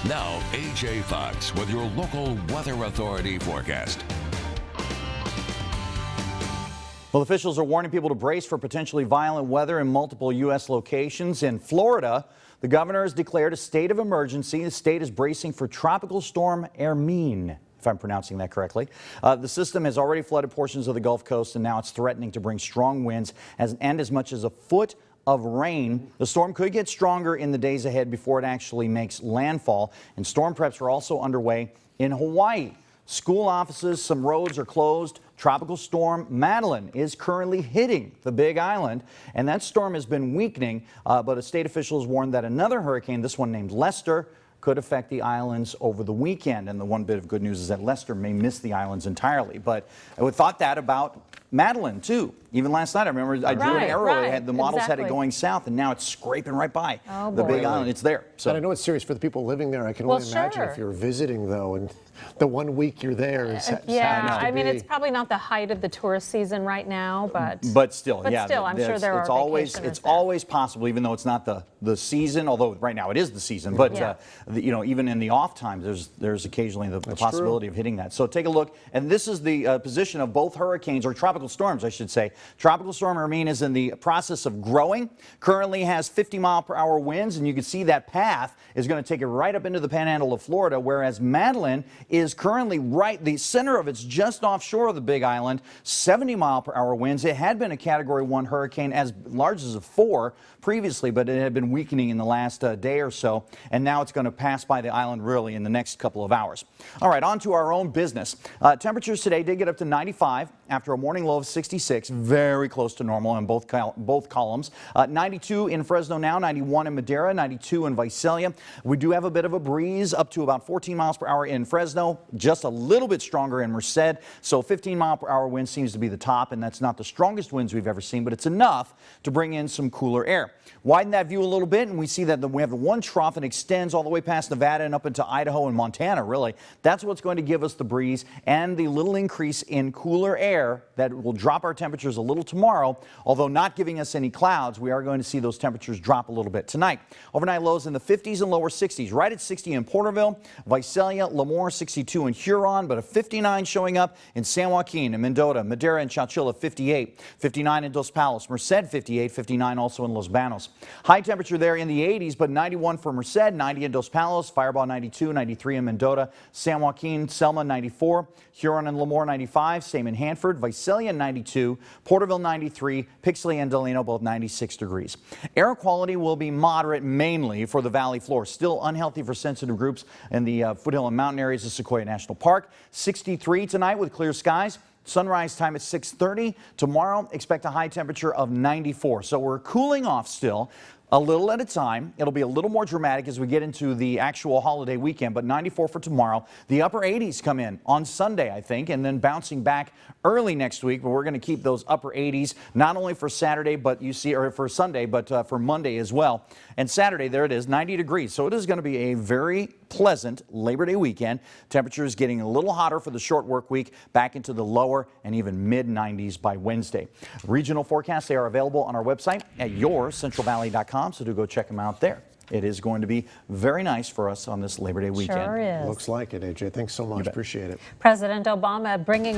Now, AJ Fox with your local Weather Authority forecast. Well, officials are warning people to brace for potentially violent weather in multiple U.S. locations. In Florida, the governor has declared a state of emergency. The state is bracing for Tropical Storm Hermine, if I'm pronouncing that correctly. The system has already flooded portions of the Gulf Coast, and now it's threatening to bring strong winds and as much as a foot of rain. The storm could get stronger in the days ahead before it actually makes landfall, and storm preps are also underway in Hawaii. School offices, some roads are closed. Tropical storm Madeline is currently hitting the Big Island, and that storm has been weakening, but a state officials warned that another hurricane, this one named Lester, could affect the islands over the weekend. And the one bit of good news is that Lester may miss the islands entirely. But I would thought that about Madeline, too. Even last night, I remember I drew an arrow. The models had it going south, and now it's scraping right by the Big Island. It's there. So and I know it's serious for the people living there. I can only imagine if you're visiting, though, and the 1 week you're there is I mean, it's probably not the height of the tourist season right now, but still, I'm sure there are it's always possible, even though it's not the season. Although right now it is the season, but you know, even in the off times, there's occasionally the possibility of hitting that. So take a look, and this is the position of both hurricanes, or tropical storms, I should say. Tropical Storm Hermine is in the process of growing. Currently has 50-mile-per-hour winds, and you can see that path is going to take it right up into the panhandle of Florida, whereas Madeline is currently the center of it's just offshore of the Big Island. 70-mile-per-hour winds. It had been a Category 1 hurricane as large as a 4 previously, but it had been weakening in the last day or so, and now it's going to pass by the island really in the next couple of hours. All right, on to our own business. Temperatures today did get up to 95 after a morning low of 66, very close to normal in both columns. 92 in Fresno now, 91 in Madera, 92 in Visalia. We do have a bit of a breeze up to about 14 miles per hour in Fresno, just a little bit stronger in Merced. So 15-mile-per-hour wind seems to be the top, and that's not the strongest winds we've ever seen, but it's enough to bring in some cooler air. Widen that view a little bit, and we see that we have the one trough that extends all the way past Nevada and up into Idaho and Montana, really. That's what's going to give us the breeze and the little increase in cooler air that will drop our temperatures a little tomorrow, although not giving us any clouds. We are going to see those temperatures drop a little bit tonight. Overnight lows in the 50s and lower 60s, right at 60 in Porterville, Visalia, Lemoore, 62 in Huron, but a 59 showing up in San Joaquin and Mendota, Madera and Chowchilla, 58, 59 in Dos Palos, Merced, 58, 59 also in Los Banos. High temperature there in the 80s, but 91 for Merced, 90 in Dos Palos, Firebaugh 92, 93 in Mendota, San Joaquin, Selma 94, Huron and Lemoore 95, same in Hanford, Visalia 92, Porterville 93, Pixley and Delano both 96 degrees. Air quality will be moderate mainly for the valley floor, still unhealthy for sensitive groups in the foothill and mountain areas of Sequoia National Park. 63 tonight with clear skies. Sunrise time at 6:30. Tomorrow, expect a high temperature of 94. So we're cooling off still, a little at a time. It'll be a little more dramatic as we get into the actual holiday weekend, but 94 for tomorrow. The upper 80s come in on Sunday, I think, and then bouncing back early next week. But we're going to keep those upper 80s, not only for Saturday, but for Sunday, but for Monday as well. And Saturday, there it is, 90 degrees. So it is going to be a very pleasant Labor Day weekend. Temperatures getting a little hotter for the short work week, back into the lower and even mid-90s by Wednesday. Regional forecasts, they are available on our website at yourcentralvalley.com, so do go check them out there. It is going to be very nice for us on this Labor Day weekend. Sure is. Looks like it, AJ. Thanks so much. Appreciate it. President Obama bringing